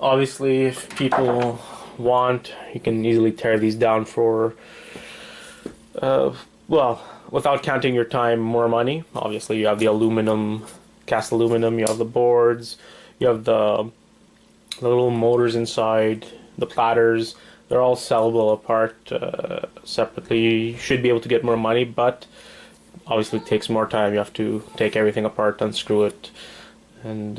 Obviously, if people want, you can easily tear these down for, well, without counting your time, more money. Obviously, you have the aluminum, cast aluminum, you have the boards, you have the little motors inside, the platters. They're all sellable apart separately. You should be able to get more money, but obviously it takes more time. You have to take everything apart, unscrew it, and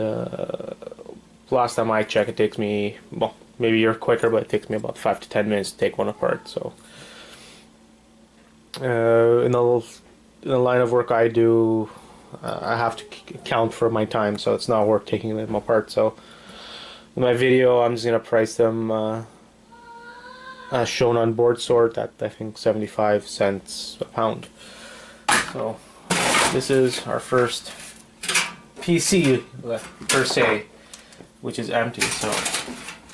last time I checked, it takes me, well, maybe you're quicker, but it takes me about 5 to 10 minutes to take one apart. So in the line of work I do, I have to count for my time, so it's not worth taking them apart. So in my video, I'm just gonna price them as shown on board sort at, I think, 75 cents a pound. So this is our first PC per se, which is empty. So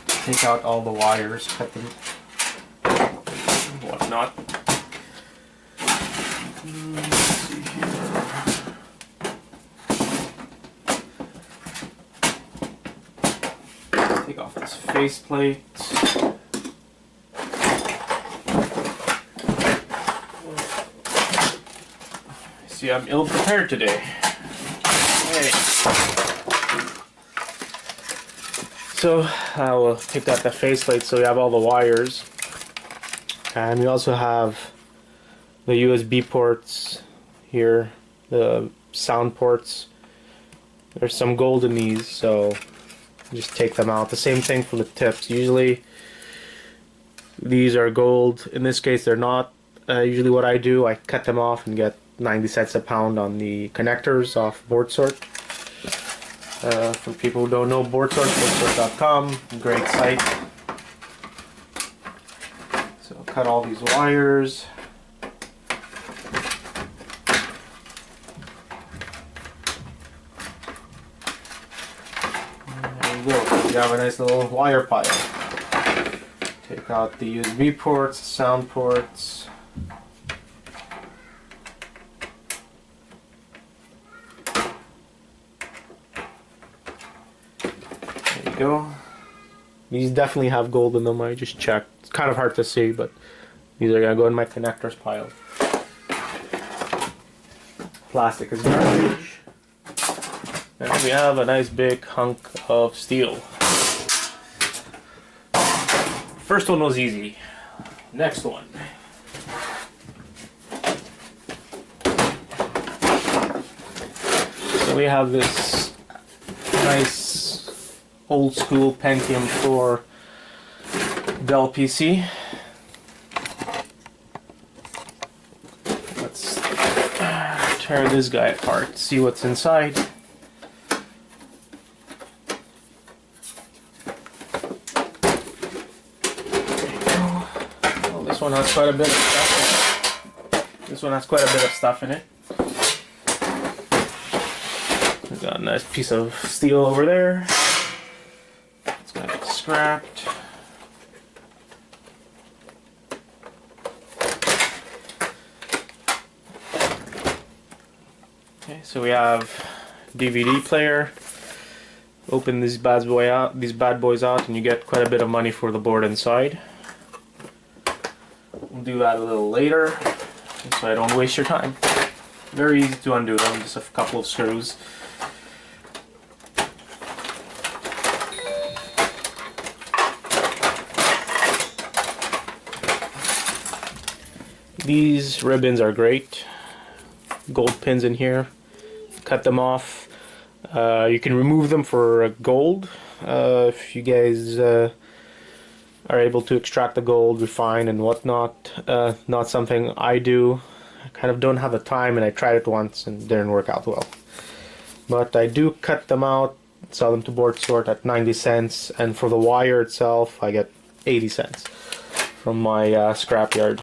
take out all the wires, cut them, whatnot. Let's see here. Take off this faceplate. See, I'm ill prepared today. Okay. So I will take out the faceplate so we have all the wires. And we also have the USB ports here, the sound ports. There's some gold in these, so just take them out. The same thing for the tips. Usually these are gold. In this case they're not. Usually what I do, I cut them off and get 90 cents a pound on the connectors off board sort. For people who don't know, boardsort.com, great site. So cut all these wires. There you go. You have a nice little wire pile. Take out the USB ports, sound ports. Go. These definitely have gold in them. I just checked. It's kind of hard to see, but these are gonna go in my connectors pile. Plastic is garbage. And we have a nice big hunk of steel. First one was easy. Next one. So we have this nice old school Pentium 4 Dell PC. Let's tear this guy apart, see what's inside. There you go. Well, this one has quite a bit of stuff in it. This one has quite a bit of stuff in it. We've got a nice piece of steel over there. Scrapped. Okay, so we have DVD player. Open these bad boys out, and you get quite a bit of money for the board inside. We'll do that a little later, so I don't waste your time. Very easy to undo them, just a couple of screws. These ribbons are great. Gold pins in here. Cut them off. You can remove them for gold if you guys are able to extract the gold, refine and whatnot. Not something I do. I kind of don't have the time, and I tried it once and didn't work out well. But I do cut them out, sell them to board sort at 90 cents, and for the wire itself I get 80 cents from my scrapyard.